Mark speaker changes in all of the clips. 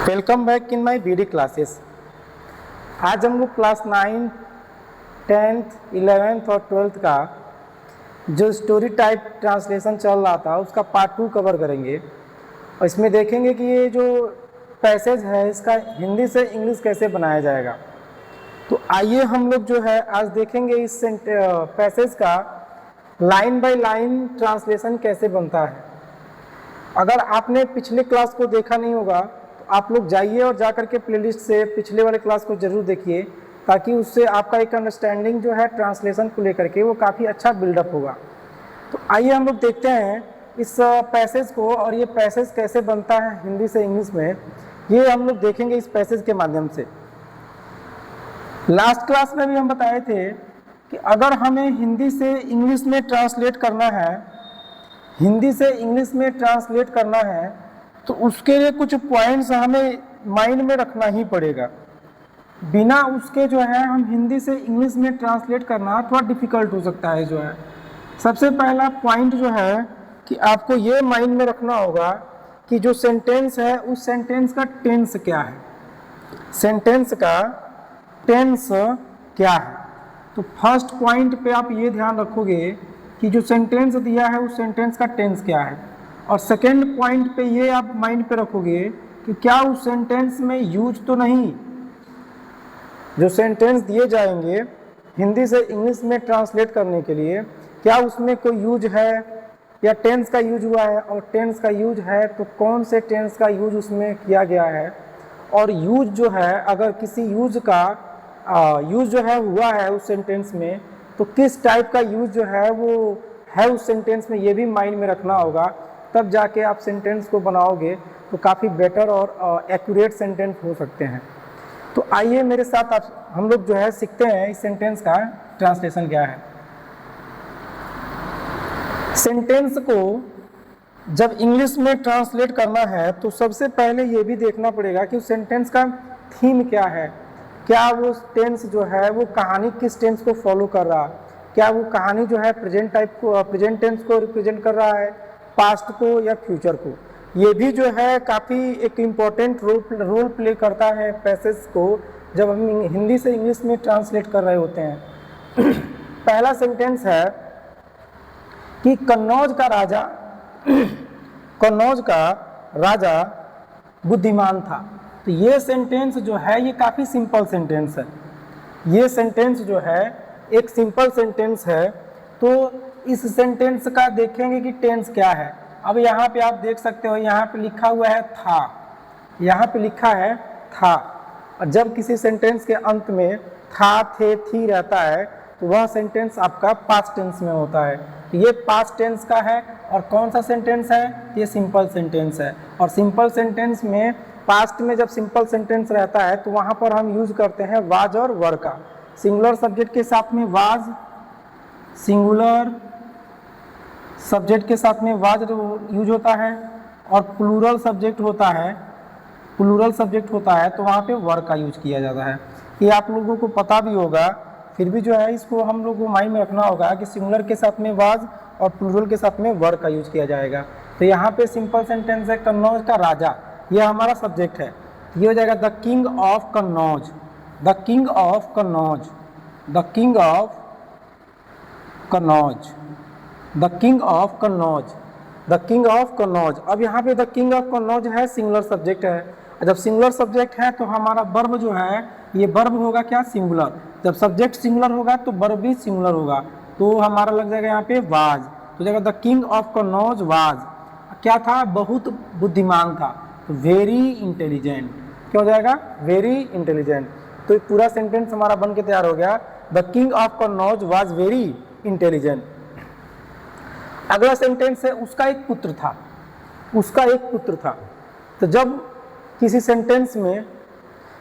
Speaker 1: Welcome back in my BD classes. आज हम लोग क्लास 9, 10th, 11th और 12th का जो स्टोरी टाइप ट्रांसलेशन चल रहा था उसका पार्ट 2 कवर करेंगे और इसमें देखेंगे कि ये जो पैसेज है इसका हिंदी से इंग्लिश कैसे बनाया जाएगा। तो आइए हम लोग जो है आज देखेंगे इस पैसेज का लाइन बाय लाइन ट्रांसलेशन कैसे बनता है। अगर आपने पिछले क्लास को देखा नहीं होगा तो आप लोग जाइए और जा करके प्लेलिस्ट से पिछले वाले क्लास को ज़रूर देखिए, ताकि उससे आपका एक अंडरस्टैंडिंग जो है ट्रांसलेशन को लेकर के वो काफ़ी अच्छा बिल्डअप होगा। तो आइए हम लोग देखते हैं इस पैसेज को, और ये पैसेज कैसे बनता है हिंदी से इंग्लिश में, ये हम लोग देखेंगे इस पैसेज के माध्यम से। लास्ट क्लास में भी हम बताए थे कि अगर हमें हिंदी से इंग्लिश में ट्रांसलेट करना है, हिंदी से इंग्लिश में ट्रांसलेट करना है तो उसके लिए कुछ पॉइंट्स हमें माइंड में रखना ही पड़ेगा। बिना उसके जो है हम हिंदी से इंग्लिश में ट्रांसलेट करना थोड़ा डिफ़िकल्ट हो सकता है। जो है सबसे पहला पॉइंट जो है कि आपको ये माइंड में रखना होगा कि जो सेंटेंस है उस सेंटेंस का टेंस क्या है, सेंटेंस का टेंस क्या है। तो फर्स्ट पॉइंट पे आप ये ध्यान रखोगे कि जो सेंटेंस दिया है उस सेंटेंस का टेंस क्या है, और सेकंड पॉइंट पे ये आप माइंड पे रखोगे कि क्या उस सेंटेंस में यूज तो नहीं, जो सेंटेंस दिए जाएंगे हिंदी से इंग्लिश में ट्रांसलेट करने के लिए क्या उसमें कोई यूज है या टेंस का यूज हुआ है, और टेंस का यूज है तो कौन से टेंस का यूज उसमें किया गया है, और यूज जो है अगर किसी यूज का यूज जो है हुआ है उस सेंटेंस में तो किस टाइप का यूज जो है वो है उस सेंटेंस में, ये भी माइंड में रखना होगा। तब जाके आप सेंटेंस को बनाओगे तो काफ़ी बेटर और एक्यूरेट सेंटेंस हो सकते हैं। तो आइए मेरे साथ आप हम लोग जो है सीखते हैं इस सेंटेंस का ट्रांसलेशन क्या है। सेंटेंस को जब इंग्लिश में ट्रांसलेट करना है तो सबसे पहले ये भी देखना पड़ेगा कि उस सेंटेंस का थीम क्या है, क्या वो टेंस जो है वो कहानी किस टेंस को फॉलो कर रहा है, क्या वो कहानी जो है प्रेजेंट टेंस को रिप्रेजेंट कर रहा है, पास्ट को या फ्यूचर को। ये भी जो है काफ़ी एक इम्पॉर्टेंट रोल प्ले करता है पैसेज को जब हम हिंदी से इंग्लिश में ट्रांसलेट कर रहे होते हैं। पहला सेंटेंस है कि कन्नौज का राजा बुद्धिमान था। तो ये सेंटेंस जो है ये काफ़ी सिंपल सेंटेंस है, ये सेंटेंस जो है एक सिंपल सेंटेंस है। तो इस सेंटेंस का देखेंगे कि टेंस क्या है। अब यहाँ पे आप देख सकते हो, यहाँ पे लिखा हुआ है था, यहाँ पे लिखा है था, और जब किसी सेंटेंस के अंत में था, थे, थी रहता है तो वह सेंटेंस आपका पास्ट टेंस में होता है। तो ये पास्ट टेंस का है, और कौन सा सेंटेंस है, ये सिंपल सेंटेंस है। और सिंपल सेंटेंस में पास्ट में जब सिंपल सेंटेंस रहता है तो वहाँ पर हम यूज करते हैं वाज और वर का। सिंगुलर सब्जेक्ट के साथ में वाज, सिंगुलर सब्जेक्ट के साथ में वाज यूज होता है, और प्लूरल सब्जेक्ट होता है, प्लूरल सब्जेक्ट होता है तो वहाँ पे वर का यूज किया जाता है। ये आप लोगों को पता भी होगा, फिर भी जो है इसको हम लोग को माइंड में रखना होगा कि सिंगुलर के साथ में वाज और प्लूरल के साथ में वर का यूज किया जाएगा। तो यहाँ पे सिंपल सेंटेंस है कन्नौज का राजा, ये हमारा सब्जेक्ट है। ये हो जाएगा the king of Kannauj, the king of Kannauj, the king of Kannauj, the king of Kannauj, the king of Kannauj. अब यहाँ पे द किंग ऑफ कन्नौज है, सिंगुलर सब्जेक्ट है। जब सिंगुलर सब्जेक्ट है तो हमारा वर्ब जो है ये वर्ब होगा क्या, सिंगुलर। जब सब्जेक्ट सिंगुलर होगा तो वर्ब भी सिंगुलर होगा, तो हमारा लग जाएगा यहाँ पे वाज। तो जाएगा the king of Kannauj was, क्या था, बहुत बुद्धिमान था, तो वेरी इंटेलिजेंट। क्या हो जाएगा, वेरी इंटेलिजेंट। तो एक पूरा सेंटेंस हमारा बन के तैयार हो गया, the king of Kannauj was very intelligent. अगला सेंटेंस है उसका एक पुत्र था, उसका एक पुत्र था। तो जब किसी सेंटेंस में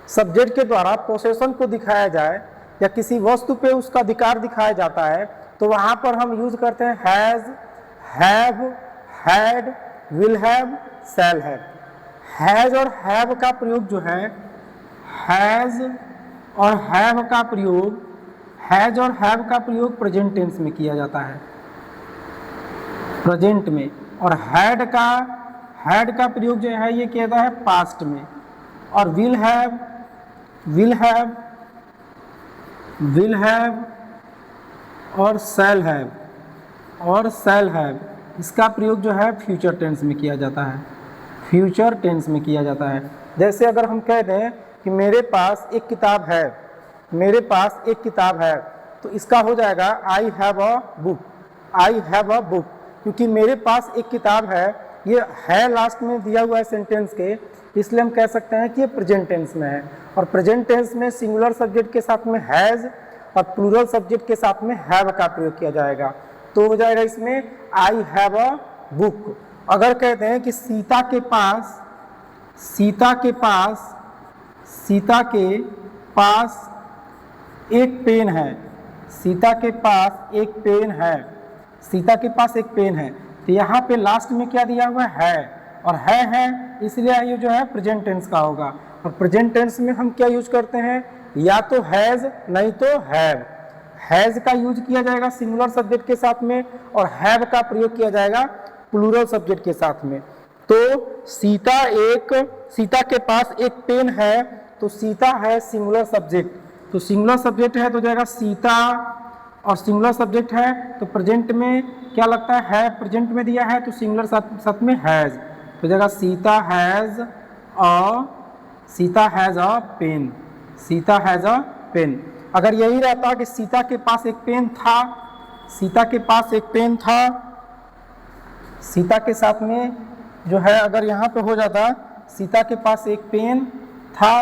Speaker 1: सब्जेक्ट के द्वारा पोसेशन को दिखाया जाए या किसी वस्तु पे उसका अधिकार दिखाया जाता है तो वहाँ पर हम यूज करते हैं has, have, had, will have, shall have. Has और हैव का प्रयोग जो है, हैज और हैव का प्रयोग, हैज और हैव का प्रयोग प्रेजेंट टेंस में किया जाता है, प्रेजेंट में। और हैड का प्रयोग जो है ये किया जाता है पास्ट में। और विल हैव और शैल हैव इसका प्रयोग जो है फ्यूचर टेंस में किया जाता है, फ्यूचर टेंस में किया जाता है। जैसे अगर हम कह दें कि मेरे पास एक किताब है, मेरे पास एक किताब है, तो इसका हो जाएगा I have a book, I have a book, क्योंकि मेरे पास एक किताब है, ये है लास्ट में दिया हुआ है सेंटेंस के, इसलिए हम कह सकते हैं कि ये प्रेजेंट टेंस में है। और प्रेजेंट टेंस में सिंगुलर सब्जेक्ट के साथ में हैज़ और प्लूरल सब्जेक्ट के साथ में हैव का प्रयोग किया जाएगा। तो हो जाएगा इसमें आई हैव अ बुक। अगर कहते हैं कि सीता के पास एक पेन है, सीता के पास एक पेन है, सीता के पास एक पेन है, तो यहाँ पे लास्ट में क्या दिया हुआ है, और है इसलिए ये जो है प्रेजेंट टेंस का होगा। और प्रेजेंट टेंस में हम क्या यूज करते हैं, या तो हैज़ नहीं तो हैव। हैज़ का यूज किया जाएगा सिंगुलर सब्जेक्ट के साथ में, और हैव का प्रयोग किया जाएगा प्लूरल सब्जेक्ट के साथ में। तो सीता के पास एक पेन है, तो सीता है सिंगुलर सब्जेक्ट, तो सिंगुलर सब्जेक्ट है तो जाएगा सीता, और सिंगुलर सब्जेक्ट है तो प्रेजेंट में क्या लगता है प्रेजेंट में दिया है, तो सिंगुलर साथ में हैज़, तो जाएगा Sita has a pen, Sita has a pen. अगर यही रहता कि सीता के पास एक पेन था, सीता के पास एक पेन था, सीता के साथ में जो है अगर यहाँ पे हो जाता सीता के पास एक पेन था,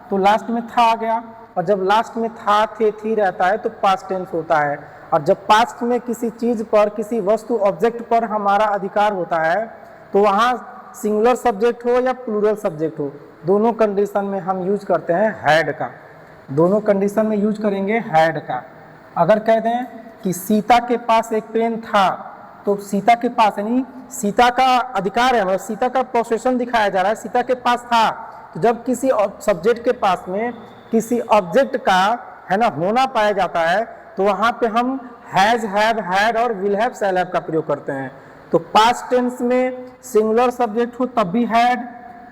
Speaker 1: तो लास्ट में था आ गया, और जब लास्ट में था थे थी रहता है तो पास्ट टेंस होता है। और जब पास्ट में किसी चीज़ पर, किसी वस्तु ऑब्जेक्ट पर हमारा अधिकार होता है, तो वहाँ सिंगुलर सब्जेक्ट हो या प्लूरल सब्जेक्ट हो, दोनों कंडीशन में हम यूज करते हैं हैड का, दोनों कंडीशन में यूज करेंगे हैड का। अगर कह दें कि सीता के पास एक पेन था, तो सीता के पास यानी सीता का अधिकार है, मतलब सीता का पोसेशन दिखाया जा रहा है, सीता के पास था। तो जब किसी सब्जेक्ट के पास में किसी ऑब्जेक्ट का है ना होना पाया जाता है, तो वहाँ पे हम हैज़, हैव, हैड और विल हैव, शैल हैव का प्रयोग करते हैं। तो पास्ट टेंस में सिंगुलर सब्जेक्ट हो तब भी हैड,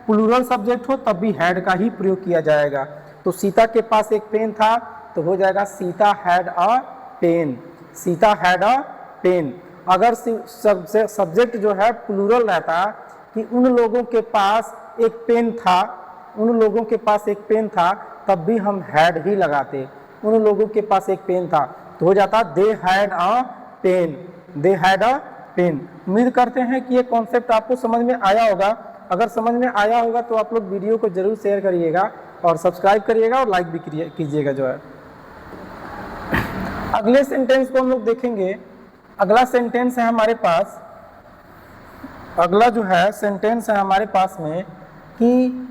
Speaker 1: प्लूरल सब्जेक्ट हो तब भी हैड का ही प्रयोग किया जाएगा। तो सीता के पास एक पेन था, तो हो जाएगा Sita had a pen, Sita had a pen. अगर सब्जेक्ट जो है प्लूरल रहता कि उन लोगों के पास एक पेन था, उन लोगों के पास एक पेन था, तब भी हम हैड ही लगाते, उन लोगों के पास एक पेन था, तो हो जाता they had a pen, they had a pen. उम्मीद करते हैं कि ये कॉन्सेप्ट आपको समझ में आया होगा। अगर समझ में आया होगा तो आप लोग वीडियो को जरूर शेयर करिएगा और सब्सक्राइब करिएगा और लाइक भी कीजिएगा जो है। अगले सेंटेंस को हम लोग देखेंगे। अगला सेंटेंस है हमारे पास, अगला जो है सेंटेंस है हमारे पास में कि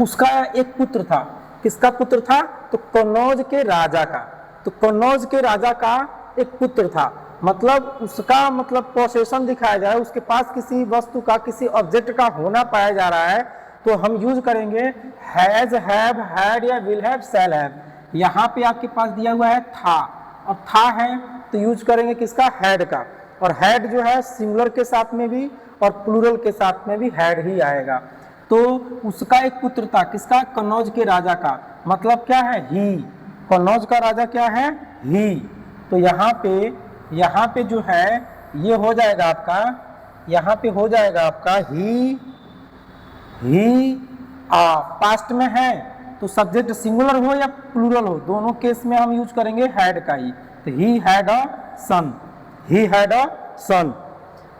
Speaker 1: उसका एक पुत्र था। किसका पुत्र था? तो कन्नौज के राजा का। तो कन्नौज के राजा का एक पुत्र था, मतलब उसका मतलब पोसेशन दिखाया जा रहा है, उसके पास किसी वस्तु का, किसी ऑब्जेक्ट का होना पाया जा रहा है, तो हम यूज करेंगे हैज, हैव, हैड या विल हैव, शैल हैव। यहाँ पे आपके पास दिया हुआ है था, और था है तो यूज करेंगे किसका? हैड का। और हैड जो है सिंगुलर के साथ में भी और प्लूरल के साथ में भी हैड ही आएगा। तो उसका एक पुत्र था, किसका? कन्नौज के राजा का। मतलब क्या है? ही। कन्नौज का राजा क्या है? ही। तो यहाँ पे जो है ये हो जाएगा आपका, यहाँ पे हो जाएगा आपका ही पास्ट में है, तो सब्जेक्ट सिंगुलर हो या प्लूरल हो, दोनों केस में हम यूज करेंगे हैड का ही। तो he had a sun, he had a सन।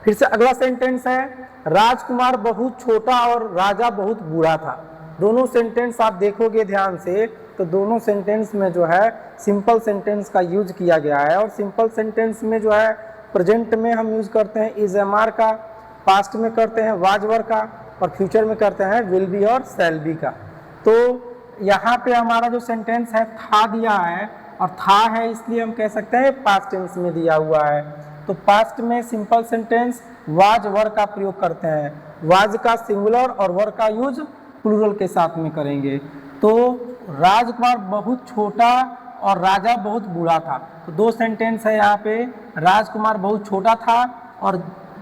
Speaker 1: फिर से अगला सेंटेंस है, राजकुमार बहुत छोटा और राजा बहुत बूढ़ा था। दोनों सेंटेंस आप देखोगे ध्यान से तो दोनों सेंटेंस में जो है सिंपल सेंटेंस का यूज किया गया है। और सिंपल सेंटेंस में जो है प्रेजेंट में हम यूज करते हैं इज एम आर का, पास्ट में करते हैं वाज वर का, और फ्यूचर में करते हैं विल बी और शैल बी का। तो यहाँ पे हमारा जो सेंटेंस है था दिया है, और था है इसलिए हम कह सकते हैं पास्ट टेंस में दिया हुआ है। तो पास्ट में सिंपल सेंटेंस वाज वर का प्रयोग करते हैं, वाज का सिंगुलर और वर का यूज प्लूरल के साथ में करेंगे। तो राजकुमार बहुत छोटा और राजा बहुत बूढ़ा था। तो दो सेंटेंस है यहाँ पे, राजकुमार बहुत छोटा था और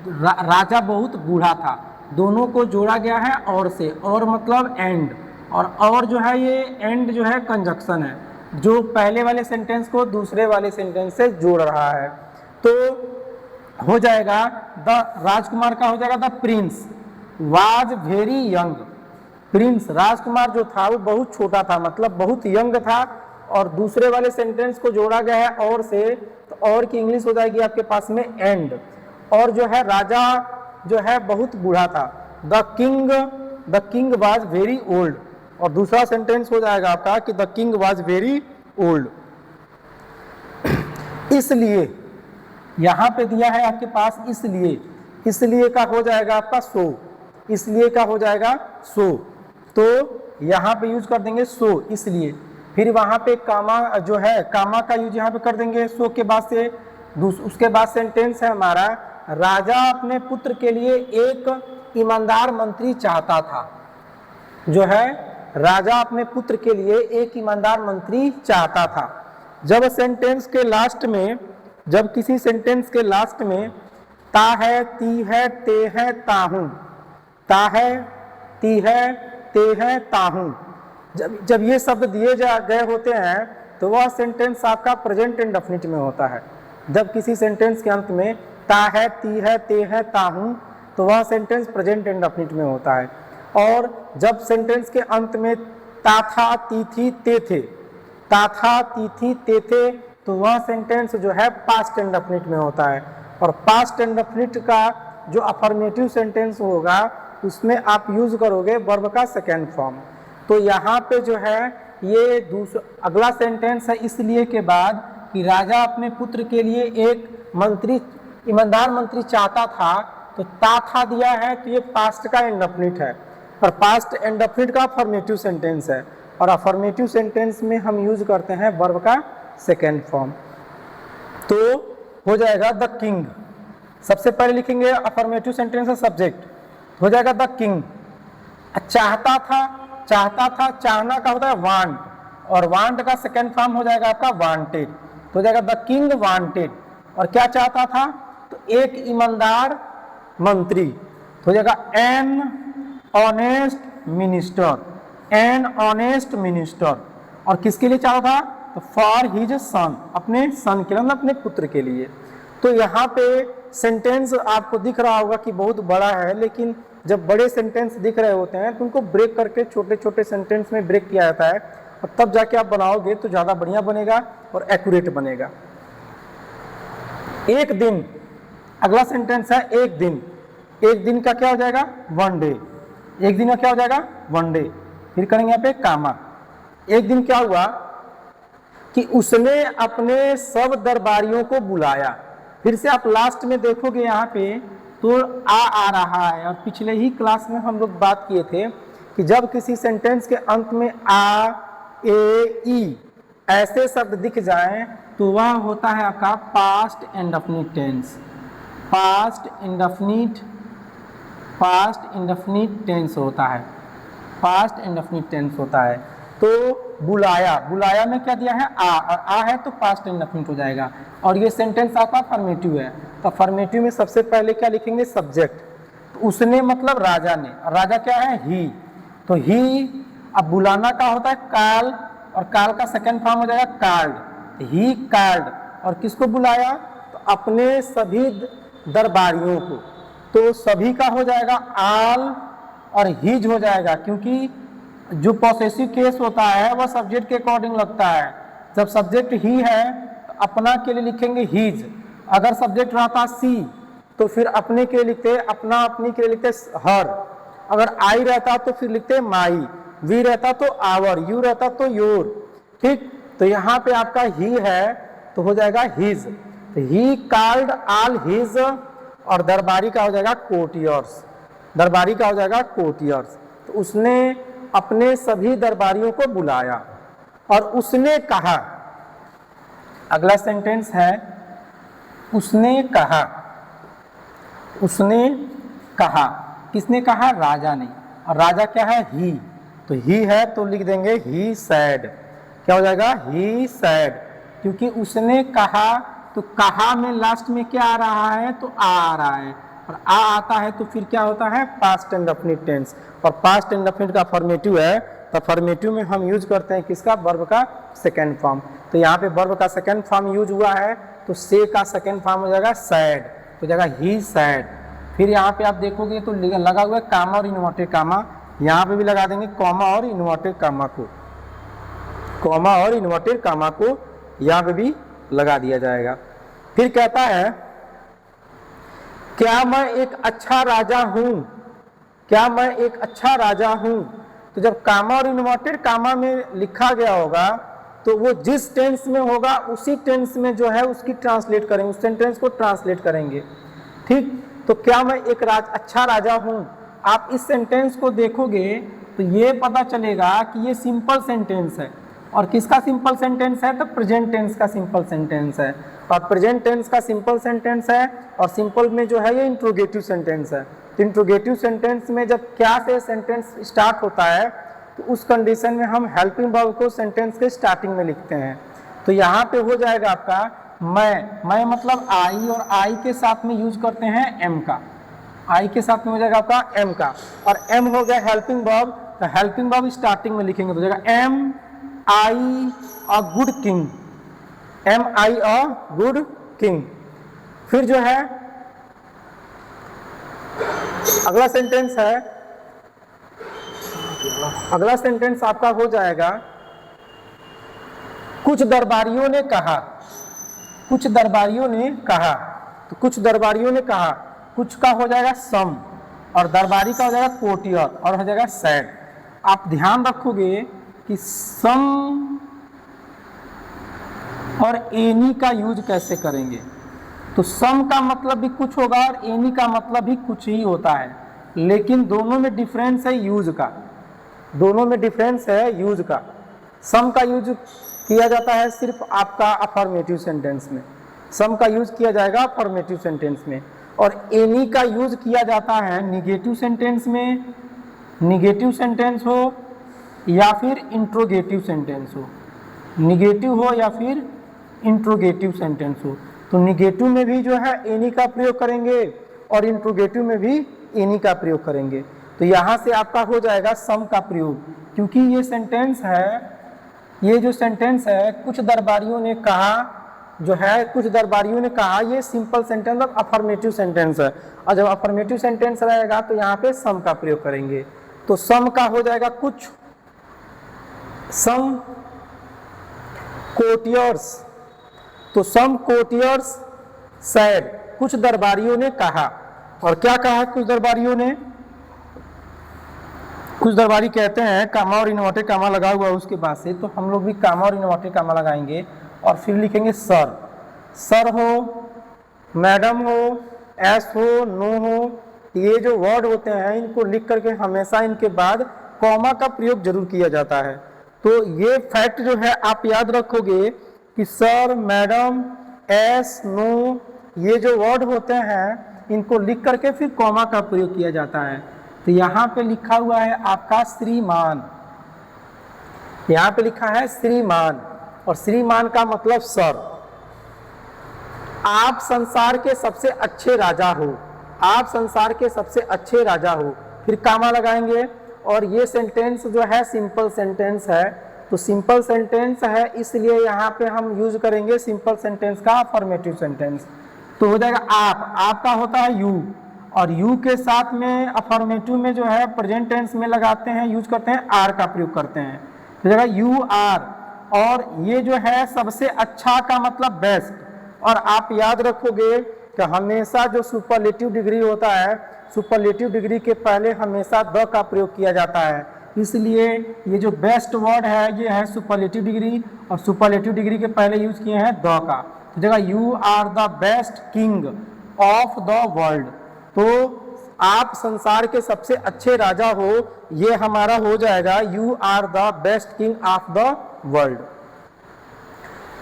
Speaker 1: राजा बहुत बूढ़ा था। दोनों को जोड़ा गया है और से, और मतलब एंड, और जो है ये एंड जो है कंजक्शन है जो पहले वाले सेंटेंस को दूसरे वाले सेंटेंस से जोड़ रहा है। तो हो जाएगा द राजकुमार का हो जाएगा the prince was very young. Prince राजकुमार जो था वो बहुत छोटा था, मतलब बहुत यंग था, और दूसरे वाले सेंटेंस को जोड़ा गया है और से, तो और की इंग्लिश हो जाएगी आपके पास में एंड। और जो है राजा जो है बहुत बूढ़ा था, the king was very old, और दूसरा सेंटेंस हो जाएगा आपका कि the king was very old. इसलिए यहां पे दिया है आपके पास इसलिए का हो जाएगा आपका सो, इसलिए का हो जाएगा सो, तो यहां पे यूज कर देंगे सो इसलिए। फिर वहां पे कामा जो है कामा का यूज यहां पे कर देंगे सो के बाद से। उसके बाद सेंटेंस है हमारा राजा अपने पुत्र के लिए एक ईमानदार मंत्री चाहता था। जो है राजा अपने पुत्र के लिए एक ईमानदार मंत्री चाहता था। जब सेंटेंस के लास्ट में, जब किसी सेंटेंस के लास्ट में ता है, ती है, ते है, ताहूं, ता है, ती है, ते है, ताहूं, जब ये शब्द दिए गए होते हैं तो वह सेंटेंस आपका प्रेजेंट इंडेफिनिट में होता है। जब किसी सेंटेंस के अंत में ता है, ती है, ते है, ताहूं, तो वह सेंटेंस प्रेजेंट इंडेफिनिट में होता है। और जब सेंटेंस के अंत में ता था, ती थी, ते थे, ता था, ती थी, ते थे, तो वह सेंटेंस जो है पास्ट इंडेफिनिट में होता है। और पास्ट इंडेफिनिट का जो अफर्मेटिव सेंटेंस होगा उसमें आप यूज करोगे वर्ब का सेकेंड फॉर्म। तो यहाँ पे जो है ये अगला सेंटेंस है इसलिए के बाद कि राजा अपने पुत्र के लिए एक ईमानदार मंत्री चाहता था, तो ता था दिया है, तो ये पास्ट का इंडेफिनिट है, और पास्ट इंडेफिनिट का अफर्मेटिव सेंटेंस है, और अफर्मेटिव सेंटेंस में हम यूज करते हैं वर्ब का सेकेंड फॉर्म। तो हो जाएगा द किंग, सबसे पहले लिखेंगे अफर्मेटिव सेंटेंस है सब्जेक्ट, हो जाएगा द किंग। चाहता था, चाहना का होता है वांट, और वांट का सेकेंड फॉर्म हो जाएगा आपका वांटेड, तो हो जाएगा द किंग वांटेड। और क्या चाहता था, तो एक ईमानदार मंत्री, तो हो जाएगा an honest minister, an honest minister. और किसके लिए चाहता था, तो फॉर हिज सन, अपने सन के लिए, मतलब अपने पुत्र के लिए। तो यहाँ पे सेंटेंस आपको दिख रहा होगा कि बहुत बड़ा है, लेकिन जब बड़े सेंटेंस दिख रहे होते हैं तो उनको ब्रेक करके छोटे छोटे सेंटेंस में ब्रेक किया जाता है, और तब जाके आप बनाओगे तो ज़्यादा बढ़िया बनेगा और एक्यूरेट बनेगा। एक दिन, अगला सेंटेंस है एक दिन, एक दिन का क्या हो जाएगा, वन डे, एक दिन का क्या हो जाएगा, वन डे। फिर करेंगे यहाँ पे कामा। एक दिन क्या हुआ कि उसने अपने सब दरबारियों को बुलाया। फिर से आप लास्ट में देखोगे यहाँ पे तो आ रहा है, और पिछले ही क्लास में हम लोग बात किए थे कि जब किसी सेंटेंस के अंत में आ, ए, ई ऐसे शब्द दिख जाएं तो वह होता है आपका past indefinite tense, past indefinite tense होता है, पास्ट इंडेफिनिट टेंस होता है। तो बुलाया, बुलाया में क्या दिया है, आ, और आ है तो पास्ट इंडेफिनिट हो जाएगा। और ये सेंटेंस आपका अफर्मेटिव है, तो अफर्मेटिव में सबसे पहले क्या लिखेंगे, सब्जेक्ट। तो उसने मतलब राजा ने, और राजा क्या है, ही, तो ही। अब बुलाना का होता है काल, और काल का सेकंड फॉर्म हो जाएगा कार्ड, ही कार्ड। और किसको बुलाया, तो अपने सभी दरबारियों को, तो सभी का हो जाएगा आल, और हिज हो जाएगा, क्योंकि जो पॉसेसिव केस होता है वह सब्जेक्ट के अकॉर्डिंग लगता है। जब सब्जेक्ट ही है तो अपना के लिए लिखेंगे हिज, अगर सब्जेक्ट रहता सी तो फिर अपने के लिए लिखते अपना, अपनी के लिए लिखते हर, अगर आई रहता तो फिर लिखते माई, वी रहता तो आवर, यू रहता तो योर, ठीक। तो यहाँ पे आपका ही है तो हो जाएगा हिज, तो ही कॉल्ड ऑल हिज, और दरबारी का हो जाएगा कोर्टियर्स, दरबारी का हो जाएगा कोर्टियर्स। तो उसने अपने सभी दरबारियों को बुलाया, और उसने कहा, अगला सेंटेंस है उसने कहा, उसने कहा, किसने कहा, राजा ने, और राजा क्या है, ही, तो ही है तो लिख देंगे ही सैड, क्या हो जाएगा, ही सैड, क्योंकि उसने कहा, तो कहा में लास्ट में क्या आ रहा है, तो आ रहा है, और आ आता है तो फिर क्या होता है पास्ट इंडेफिनिट टेंस, और पास्ट इंडेफिनिट का फॉर्मेटिव है तो फॉर्मेटिव में हम यूज करते हैं किसका, वर्ब का सेकेंड फॉर्म। तो यहाँ पे वर्ब का सेकेंड फॉर्म यूज हुआ है तो से का सेकेंड फॉर्म हो जाएगा सैड, तो जाएगा ही सैड। फिर यहाँ पे आप देखोगे तो लगा हुआ है कामा और इन्वर्टेड कामा, यहाँ पे भी लगा देंगे कॉमा और इन्वर्टेड कामा को, कॉमा और इन्वर्टेड कामा को यहाँ पे भी लगा दिया जाएगा। फिर कहता है क्या मैं एक अच्छा राजा हूं, क्या मैं एक अच्छा राजा हूं। तो जब कामा और इन्वर्टेड कामा में लिखा गया होगा तो वो जिस टेंस में होगा उसी टेंस में जो है उसकी ट्रांसलेट करेंगे, उस सेंटेंस को ट्रांसलेट करेंगे। ठीक, तो क्या मैं एक अच्छा राजा हूं, आप इस सेंटेंस को देखोगे तो ये पता चलेगा कि ये सिंपल सेंटेंस है। और किसका सिंपल सेंटेंस है, तो प्रेजेंट टेंस का सिंपल सेंटेंस है। और प्रेजेंट टेंस का सिंपल सेंटेंस है और सिंपल में जो है ये इंट्रोगेटिव सेंटेंस है। तो इंट्रोगेटिव सेंटेंस में जब क्या से सेंटेंस स्टार्ट होता है तो उस कंडीशन में हम हेल्पिंग वर्ब को सेंटेंस के स्टार्टिंग में लिखते हैं। तो यहाँ पे हो जाएगा आपका मैं मतलब आई, और आई के साथ में यूज करते हैं एम का, आई के साथ में हो जाएगा आपका एम का, और एम हो गया हेल्पिंग वर्ब, तो हेल्पिंग वर्ब स्टार्टिंग में लिखेंगे तो हो जाएगा am I a good king, am I a good king. फिर जो है अगला सेंटेंस है, अगला सेंटेंस आपका हो जाएगा कुछ दरबारियों ने कहा, कुछ दरबारियों ने कहा। तो कुछ दरबारियों ने कहा, कुछ का हो जाएगा सम और दरबारी का हो जाएगा कोर्टियर और हो जाएगा सैड। आप ध्यान रखोगे कि सम और एनी का यूज कैसे करेंगे। तो सम का मतलब भी कुछ होगा और एनी का मतलब भी कुछ ही होता है, लेकिन दोनों में डिफरेंस है यूज का, दोनों में डिफरेंस है यूज का। सम का यूज किया जाता है सिर्फ आपका अफर्मेटिव सेंटेंस में, सम का यूज किया जाएगा अफर्मेटिव सेंटेंस में, और एनी का यूज किया जाता है निगेटिव सेंटेंस में, निगेटिव सेंटेंस हो या फिर इंट्रोगेटिव सेंटेंस हो, निगेटिव हो या फिर इंट्रोगेटिव सेंटेंस हो। तो निगेटिव में भी जो है एनी का प्रयोग करेंगे और इंट्रोगेटिव में भी एनी का प्रयोग करेंगे। तो यहाँ से आपका हो जाएगा सम का प्रयोग, क्योंकि ये सेंटेंस है, ये जो सेंटेंस है कुछ दरबारियों ने कहा, जो है कुछ दरबारियों ने कहा, ये सिंपल सेंटेंस और अफर्मेटिव सेंटेंस है, और जब अफर्मेटिव सेंटेंस रहेगा तो यहाँ पे सम का प्रयोग करेंगे। तो सम का हो जाएगा कुछ, सम कोर्टियर्स, तो सम कोर्टियर्स सैड, कुछ दरबारियों ने कहा। और क्या कहा कुछ दरबारियों ने, कुछ दरबारी कहते हैं कामा और इन्वर्टेड कामा लगा हुआ है उसके बाद से, तो हम लोग भी कामा और इन्वर्टेड कामा लगाएंगे और फिर लिखेंगे सर, सर हो, मैडम हो, एस हो, नो हो। ये जो वर्ड होते हैं इनको लिख करके हमेशा इनके बाद कॉमा का प्रयोग जरूर किया जाता है। तो ये फैक्ट जो है आप याद रखोगे कि सर, मैडम, एस, नो, ये जो वर्ड होते हैं इनको लिख करके फिर कॉमा का प्रयोग किया जाता है। तो यहाँ पे लिखा हुआ है आपका श्रीमान, यहाँ पे लिखा है श्रीमान, और श्रीमान का मतलब सर। आप संसार के सबसे अच्छे राजा हो, आप संसार के सबसे अच्छे राजा हो, फिर कामा लगाएंगे। और ये सेंटेंस जो है सिंपल सेंटेंस है, तो सिंपल सेंटेंस है इसलिए यहाँ पे हम यूज करेंगे सिंपल सेंटेंस का अफर्मेटिव सेंटेंस। तो हो जाएगा आपका होता है यू, और यू के साथ में अफर्मेटिव में जो है प्रेजेंट टेंस में लगाते हैं, यूज करते हैं, आर का प्रयोग करते हैं, तो हो जाएगा यू आर। और ये जो है सबसे अच्छा का मतलब बेस्ट, और आप याद रखोगे कि हमेशा जो सुपरलेटिव डिग्री होता है, सुपरलेटिव डिग्री के पहले हमेशा द का प्रयोग किया जाता है, इसलिए ये जो बेस्ट वर्ड है ये है सुपरलेटिव डिग्री, और सुपरलेटिव डिग्री के पहले यूज किए हैं द का, तो जगह you are the best king of the world. तो आप संसार के सबसे अच्छे राजा हो, ये हमारा हो जाएगा you are the best king of the world.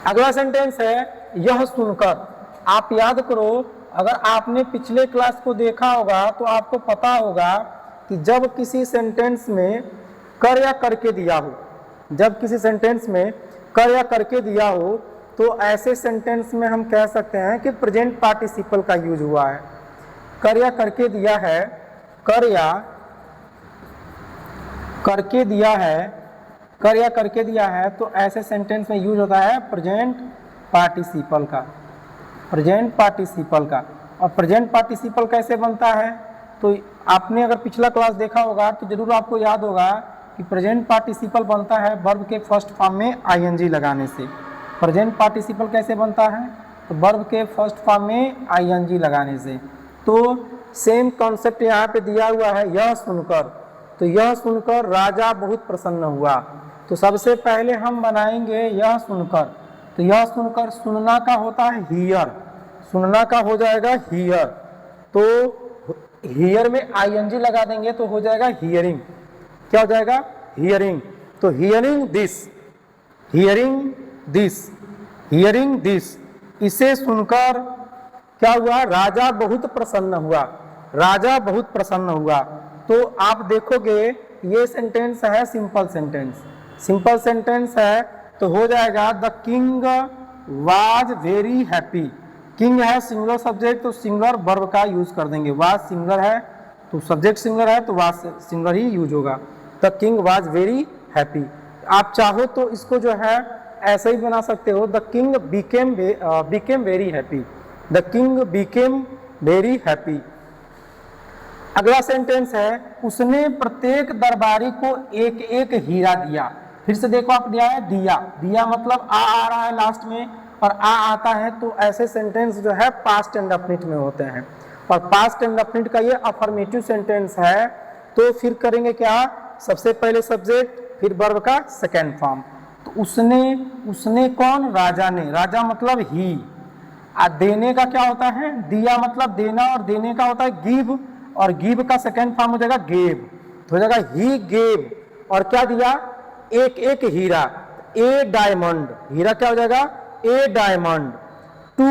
Speaker 1: अगला सेंटेंस है यह सुनकर। आप याद करो, अगर आपने पिछले क्लास को देखा होगा तो आपको पता होगा कि जब किसी सेंटेंस में कर या करके दिया हो, जब किसी सेंटेंस में कर या करके दिया हो तो ऐसे सेंटेंस में हम कह सकते हैं कि प्रेजेंट पार्टिसिपल का यूज हुआ है। कर या करके दिया है, कर या करके दिया है, कर या करके दिया है, तो ऐसे सेंटेंस में यूज होता है प्रेजेंट पार्टिसिपल का, प्रेजेंट पार्टिसिपल का। और प्रेजेंट पार्टिसिपल कैसे बनता है, तो आपने अगर पिछला क्लास देखा होगा तो जरूर आपको याद होगा कि प्रेजेंट पार्टिसिपल बनता है वर्ब के फर्स्ट फॉर्म में आईएनजी लगाने से। प्रेजेंट पार्टिसिपल कैसे बनता है, तो वर्ब के फर्स्ट फॉर्म में आईएनजी लगाने से। तो सेम कॉन्सेप्ट यहाँ पे दिया हुआ है, यह सुनकर, तो यह सुनकर राजा बहुत प्रसन्न हुआ। तो सबसे पहले हम बनाएंगे यह सुनकर, तो यह सुनकर सुनना का होता है हियर, सुनना का हो जाएगा हियर, तो हियर में आईएनजी लगा देंगे तो हो जाएगा हियरिंग। क्या हो जाएगा, हियरिंग। तो hearing this, hearing this, hearing this, इसे सुनकर क्या हुआ, राजा बहुत प्रसन्न हुआ, राजा बहुत प्रसन्न हुआ। तो आप देखोगे ये सेंटेंस है सिंपल सेंटेंस, सिंपल सेंटेंस है, तो हो जाएगा the king was very happy. King है सिंगुलर सब्जेक्ट, तो सिंगुलर वर्ब का यूज कर देंगे, वाज सिंगुलर है तो सब्जेक्ट सिंगुलर है तो वाज सिंगुलर ही यूज होगा। The king was very happy. आप चाहो तो इसको जो है ऐसे ही बना सकते हो, the king became very happy, the king became very happy. अगला सेंटेंस है, उसने प्रत्येक दरबारी को एक एक हीरा दिया। फिर से देखो आप दिया है दिया, दिया मतलब आ रहा है लास्ट में और आ आता है, तो ऐसे सेंटेंस जो है पास्ट इंडेफिनिट में होते हैं। और पास्ट इंडेफिनिट का ये अफर्मेटिव सेंटेंस है, तो फिर करेंगे क्या, सबसे पहले सब्जेक्ट फिर वर्ब का सेकेंड फॉर्म। तो उसने, उसने कौन, राजा ने, राजा मतलब ही। देने का क्या होता है, दिया मतलब देना, और देने का होता है गिव, और गिव का सेकेंड फॉर्म हो जाएगा गेव, तो हो जाएगा ही गेव। और क्या दिया, एक एक हीरा, ए डायमंड, हीरा क्या हो जाएगा, ए डायमंड, टू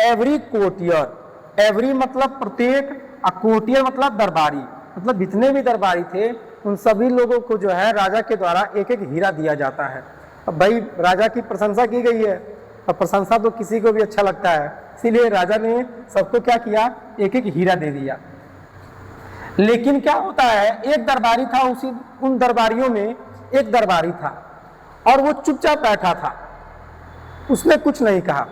Speaker 1: एवरी कोटियर, एवरी मतलब प्रत्येक, कोटियर मतलब दरबारी, मतलब जितने भी दरबारी थे उन सभी लोगों को जो है राजा के द्वारा एक एक हीरा दिया जाता है। अब भाई राजा की प्रशंसा की गई है, और प्रशंसा तो किसी को भी अच्छा लगता है, इसीलिए राजा ने सबको क्या किया, एक एक हीरा दे दिया। लेकिन क्या होता है, एक दरबारी था, उसी उन दरबारियों में एक दरबारी था और वो चुपचाप बैठा था, उसने कुछ नहीं कहा,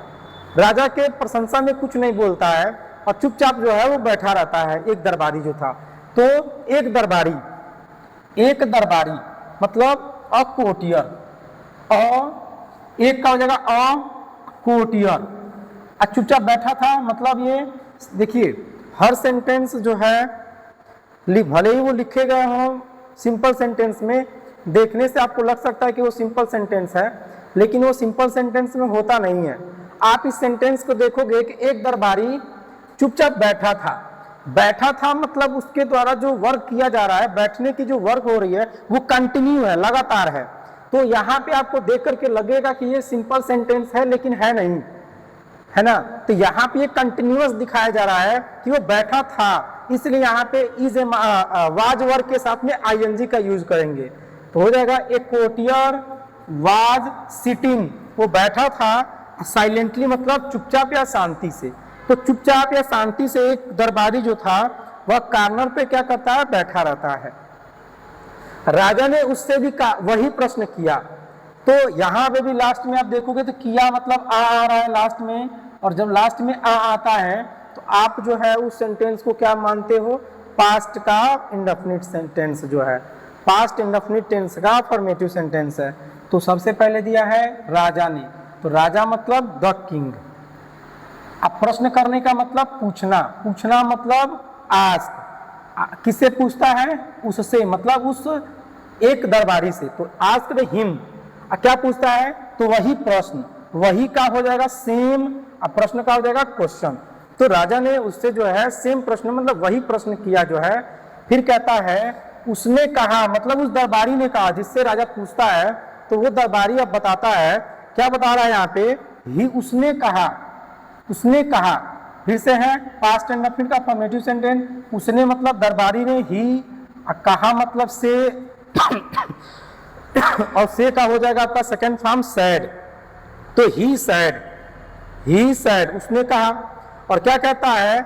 Speaker 1: राजा के प्रशंसा में कुछ नहीं बोलता है और चुपचाप जो है वो बैठा रहता है, एक दरबारी जो था। तो एक दरबारी, एक दरबारी मतलब अ कोटियर, और एक का हो जाएगा अ कोटियर, चुपचाप बैठा था, मतलब ये देखिए हर सेंटेंस जो है भले ही वो लिखे गए हों सिंपल सेंटेंस में, देखने से आपको लग सकता है कि वो सिंपल सेंटेंस है, लेकिन वो सिंपल सेंटेंस में होता नहीं है। आप इस सेंटेंस को देखोगे कि एक दरबारी चुपचाप बैठा था, बैठा था मतलब उसके द्वारा जो वर्क किया जा रहा है, बैठने की जो वर्क हो रही है वो कंटिन्यू है, लगातार है। तो यहाँ पे आपको देख करके लगेगा कि ये सिंपल सेंटेंस है, लेकिन है नहीं, है ना। तो यहाँ पे ये कंटिन्यूअस दिखाया जा रहा है कि वो बैठा था, इसलिए यहाँ पे इज ए वाज वर्ग के साथ में आईएनजी का यूज करेंगे, तो हो जाएगा ए कोटियर वाज सिटिंग, वो बैठा था साइलेंटली मतलब चुपचाप या शांति से। तो चुपचाप या शांति से एक दरबारी जो था वह कॉर्नर पे क्या करता है, बैठा रहता है। राजा ने उससे भी वही प्रश्न किया, तो यहाँ पे भी लास्ट में आप देखोगे तो किया मतलब आ रहा है लास्ट में, और जब लास्ट में आ आता है तो आप जो है उस सेंटेंस को क्या मानते हो, पास्ट का इंडेफिनिट सेंटेंस जो है, पास्ट इंडेफिनिट टेंस का अफर्मेटिव सेंटेंस है। तो सबसे पहले दिया है राजा ने, तो राजा मतलब द किंग। अब प्रश्न करने का मतलब पूछना, पूछना मतलब आस्क, किससे पूछता है, उससे मतलब उस एक दरबारी से, तो आस्क द हिम, क्या पूछता है, तो वही प्रश्न, वही का हो जाएगा सेम, प्रश्न का हो जाएगा क्वेश्चन। तो राजा ने उससे जो है सेम प्रश्न मतलब वही प्रश्न किया जो है। फिर कहता है उसने कहा, मतलब उस दरबारी ने कहा, जिससे राजा पूछता है तो वो दरबारी अब बताता है, क्या बता रहा है यहाँ पे, ही उसने कहा, उसने कहा, फिर से है पास्ट इंडेफिनिट का अफर्मेटिव सेंटेंस, उसने मतलब दरबारी ने, ही कहा मतलब से और से का हो जाएगा आपका सेकंड फॉर्म सैड, तो ही सैड, ही सैड, उसने कहा। और क्या कहता है,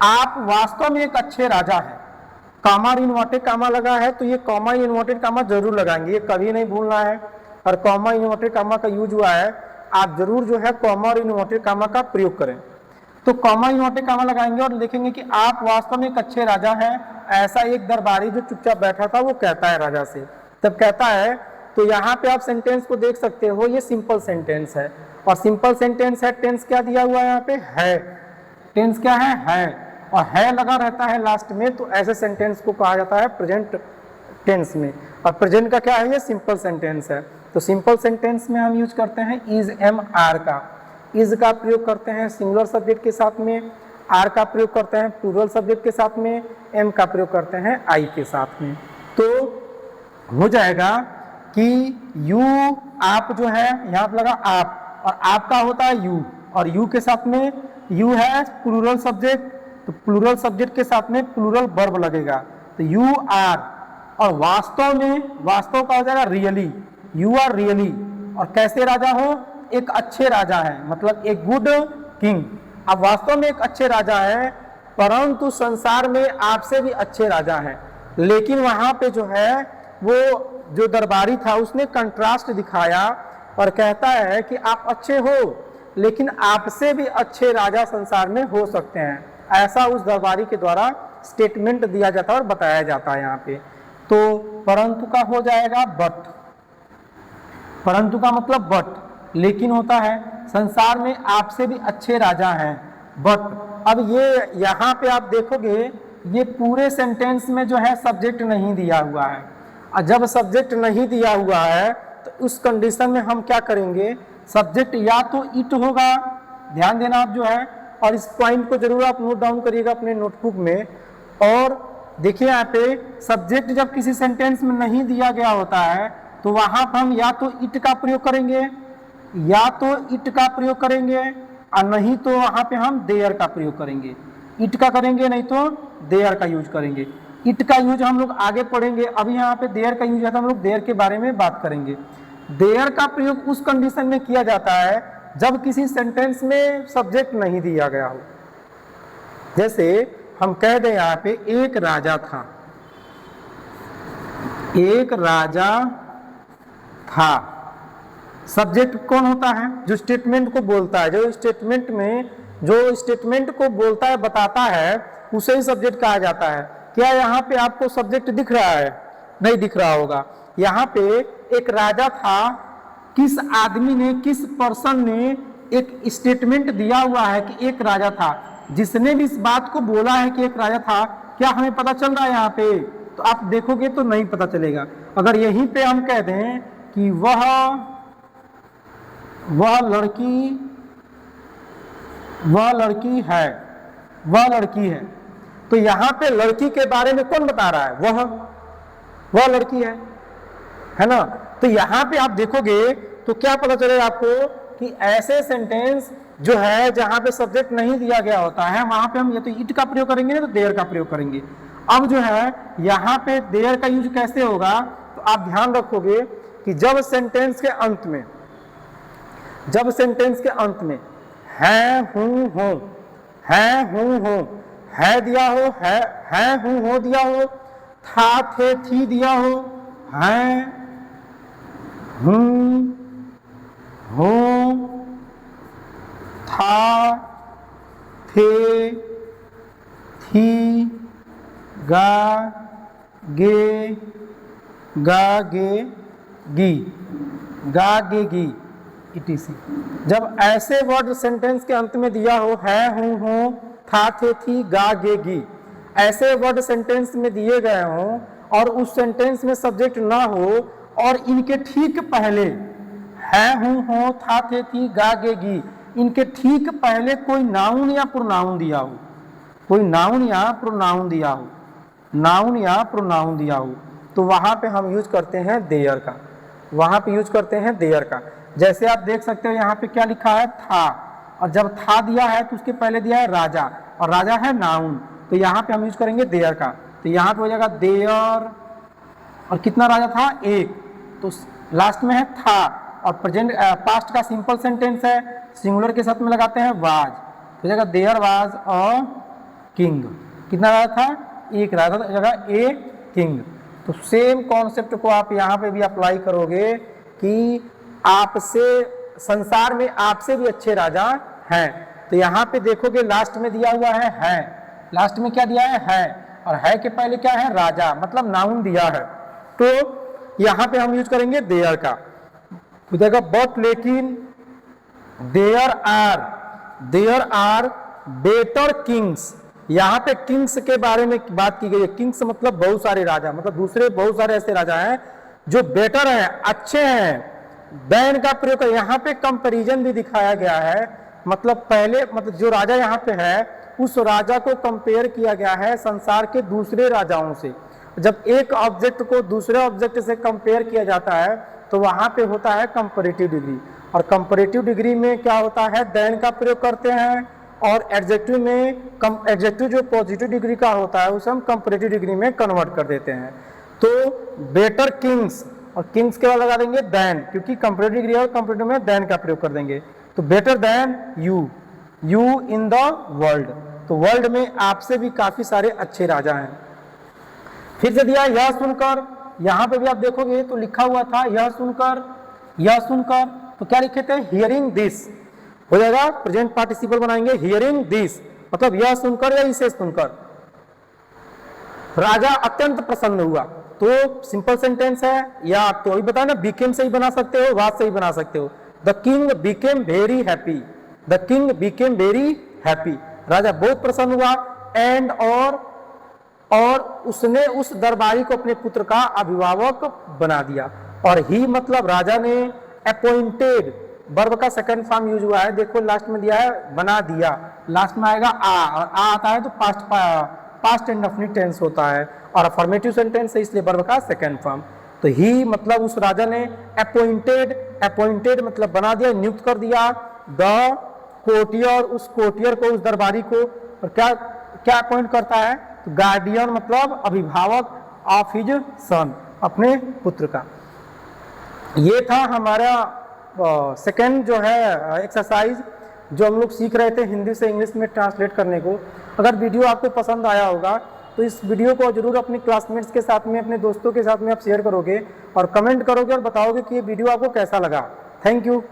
Speaker 1: आप वास्तव में एक अच्छे राजा हैं। कॉमा इन्वर्टेड कॉमा लगा है तो ये कॉमा इन्वर्टेड कॉमा जरूर लगाएंगे, ये कभी नहीं भूलना है। और कॉमा इन्वर्टेड कॉमा का यूज हुआ है, आप जरूर जो है कॉमा और इन्वर्टेड कॉमा का प्रयोग करें। तो कॉमा इन्वर्टेड कॉमा लगाएंगे और लिखेंगे कि आप वास्तव में एक अच्छे राजा हैं, ऐसा एक दरबारी जो चुपचाप बैठा था वो कहता है राजा से। तब कहता है, तो यहाँ पे आप सेंटेंस को देख सकते हो, ये सिंपल सेंटेंस है और सिंपल सेंटेंस है। टेंस क्या दिया हुआ है यहाँ पे? है। टेंस क्या है? और है लगा रहता है लास्ट में, तो ऐसे सेंटेंस को कहा जाता है प्रेजेंट टेंस में। और प्रेजेंट का क्या है? ये सिंपल सेंटेंस है। तो सिंपल सेंटेंस में हम यूज करते हैं इज एम आर का। इज का प्रयोग करते हैं सिंगुलर सब्जेक्ट के साथ में, आर का प्रयोग करते हैं प्लूरल सब्जेक्ट के साथ में, एम का प्रयोग करते हैं आई के साथ में। तो हो जाएगा कि यू, आप जो है यहाँ पे लगा आप, और आपका होता है यू, और यू के साथ में यू है प्लूरल सब्जेक्ट, तो प्लूरल सब्जेक्ट के साथ में प्लूरल वर्ब लगेगा, तो यू आर। और वास्तव में, वास्तव का हो जाएगा रियली, यू आर रियली। और कैसे राजा हो? एक अच्छे राजा है, मतलब एक गुड किंग। अब वास्तव में एक अच्छे राजा है, परंतु संसार में आपसे भी अच्छे राजा हैं। लेकिन वहां पे जो है वो जो दरबारी था उसने कंट्रास्ट दिखाया और कहता है कि आप अच्छे हो लेकिन आपसे भी अच्छे राजा संसार में हो सकते हैं, ऐसा उस दरबारी के द्वारा स्टेटमेंट दिया जाता है और बताया जाता है यहाँ पे। तो परंतु का हो जाएगा बट, परंतु का मतलब बट, लेकिन होता है संसार में आपसे भी अच्छे राजा हैं बट। अब ये यहाँ पे आप देखोगे ये पूरे सेंटेंस में जो है सब्जेक्ट नहीं दिया हुआ है, और जब सब्जेक्ट नहीं दिया हुआ है तो उस कंडीशन में हम क्या करेंगे? सब्जेक्ट या तो इट होगा, ध्यान देना आप जो है, और इस पॉइंट को जरूर आप नोट डाउन करिएगा अपने नोटबुक में। और देखिए यहाँ पे सब्जेक्ट जब किसी सेंटेंस में नहीं दिया गया होता है तो वहां पर हम या तो इट का प्रयोग करेंगे, या तो इट का प्रयोग करेंगे, और नहीं तो वहां पे हम देयर का प्रयोग करेंगे। इट का करेंगे नहीं तो देयर का यूज करेंगे। इट का यूज हम लोग आगे पढ़ेंगे, अभी यहाँ पे देयर का यूज है तो हम लोग देयर के बारे में बात करेंगे। देयर का प्रयोग उस कंडीशन में किया जाता है जब किसी सेंटेंस में सब्जेक्ट नहीं दिया गया हो। जैसे हम कह दें यहाँ पे एक राजा था, एक राजा था। सब्जेक्ट कौन होता है? जो स्टेटमेंट को बोलता है, जो स्टेटमेंट में जो स्टेटमेंट को बोलता है, बताता है, उसे ही सब्जेक्ट कहा जाता है। क्या यहाँ पे आपको सब्जेक्ट दिख रहा है? नहीं दिख रहा होगा। यहाँ पे एक राजा था, किस आदमी ने, किस पर्सन ने एक स्टेटमेंट दिया हुआ है कि एक राजा था। जिसने भी इस बात को बोला है कि एक राजा था, क्या हमें पता चल रहा है यहाँ पे? तो आप देखोगे तो नहीं पता चलेगा। अगर यहीं पे हम कह दें कि वह लड़की है, वह लड़की है, तो यहाँ पे लड़की के बारे में कौन बता रहा है? वह लड़की है ना। तो यहाँ पे आप देखोगे तो क्या पता चलेगा आपको कि ऐसे सेंटेंस जो है जहां पे सब्जेक्ट नहीं दिया गया होता है वहां पे हम या तो इट का प्रयोग करेंगे ना तो देयर का प्रयोग करेंगे। अब जो है यहाँ पे देयर का यूज कैसे होगा? तो आप ध्यान रखोगे कि जब सेंटेंस के अंत में है, हूं हो, है दिया हो, है हूं हो दिया हो, था थे थी दिया हो, है हूं हो, था थे थी, गा गे गी etc। जब ऐसे वर्ड सेंटेंस के अंत में दिया हो, है हूं हो, था थे थी, गा गे गी, ऐसे वर्ड सेंटेंस में दिए गए हों और उस सेंटेंस में सब्जेक्ट ना हो और इनके ठीक पहले है हूं हो, था थे थी, गा गे गी, इनके ठीक पहले कोई नाउन या प्रोनाउन दिया हो, कोई नाउन या प्रोनाउन दिया हो, नाउन या प्रोनाउन दिया हो, तो वहां पे हम यूज करते हैं देयर का, वहां पे यूज करते हैं देयर का। जैसे आप देख सकते हो यहाँ पे क्या लिखा है? था, और जब था दिया है तो उसके पहले दिया है राजा, और राजा है नाउन, तो यहाँ पे हम यूज करेंगे देयर का। तो यहाँ पे हो जाएगा देयर, और कितना राजा था? एक, तो लास्ट में है था, और प्रेजेंट पास्ट का सिंपल सेंटेंस है, सिंगुलर के साथ में लगाते हैं वाज, तो हो जाएगा देयर वाज अ किंग। कितना राजा था? एक राजा था, जगह ए किंग। तो सेम कॉन्सेप्ट को आप यहाँ पे भी अप्लाई करोगे कि आपसे संसार में आपसे भी अच्छे राजा हैं। तो यहाँ पे देखोगे लास्ट में दिया हुआ है, लास्ट में क्या दिया है, और है के पहले क्या है? राजा, मतलब नाउन दिया है। तो यहाँ पे हम यूज करेंगे देयर का, तो देखो बट लेकिन देयर आर बेटर किंग्स। यहाँ पे किंग्स के बारे में बात की गई है। किंग्स मतलब बहुत सारे राजा, मतलब दूसरे बहुत सारे ऐसे राजा हैं जो बेटर हैं, अच्छे हैं। देन का प्रयोग कर, यहाँ पे कंपैरिजन भी दिखाया गया है, मतलब पहले, मतलब जो राजा यहाँ पे है उस राजा को कंपेयर किया गया है संसार के दूसरे राजाओं से। जब एक ऑब्जेक्ट को दूसरे ऑब्जेक्ट से कंपेयर किया जाता है तो वहां पे होता है कंपैरेटिव डिग्री, और कंपैरेटिव डिग्री में क्या होता है? देन का प्रयोग करते हैं, और एडजेक्टिव में एडजेक्टिव जो पॉजिटिव डिग्री का होता है उसे हम कंपैरेटिव डिग्री में कन्वर्ट कर देते हैं। तो बेटर किंग्स, और किंग्स के बाद लगा देंगे देन, क्योंकि कंपैरेटिव डिग्री और कंपैरेटिव में देन का प्रयोग कर देंगे। तो better than you in the world. तो वर्ल्ड में आपसे भी काफी सारे अच्छे राजा हैं। फिर से दिया यह सुनकर, यहाँ पे भी आप देखोगे तो लिखा हुआ था यह सुनकर, तो क्या लिखे थे? हियरिंग दिस हो जाएगा, प्रेजेंट पार्टिसिपल बनाएंगे हियरिंग दिस, मतलब यह सुनकर या इसे सुनकर राजा अत्यंत प्रसन्न हुआ। तो सिंपल सेंटेंस है, या तो अभी बताया ना, बिकेम से ही बना सकते हो, वाज से ही बना सकते हो। The king became very happy, the king became very happy, राजा बहुत प्रसन्न हुआ। एंड और उसने उस दरबारी को अपने पुत्र का अभिभावक बना दिया। और ही मतलब राजा ने अपॉइंटेड, वर्ब का सेकंड फॉर्म यूज हुआ है, देखो लास्ट में दिया है बना दिया, लास्ट में आएगा आ, और आ आता है तो पास्ट इंडेफिनिट टेंस होता है, और अफर्मेटिव सेंटेंस है इसलिए वर्ब का सेकंड फॉर्म। तो ही मतलब उस राजा ने अपॉइंटेड मतलब बना दिया, नियुक्त कर दिया, द कोर्टियर, उस कोर्टियर को, उस दरबारी को। और क्या अपॉइंट करता है? तो गार्डियन मतलब अभिभावक ऑफ हिज सन, अपने पुत्र का। ये था हमारा सेकंड जो है एक्सरसाइज, जो हम लोग सीख रहे थे हिंदी से इंग्लिश में ट्रांसलेट करने को। अगर वीडियो आपको पसंद आया होगा तो इस वीडियो को जरूर अपने क्लासमेट्स के साथ में, अपने दोस्तों के साथ में आप शेयर करोगे और कमेंट करोगे और बताओगे कि ये वीडियो आपको कैसा लगा। Thank you.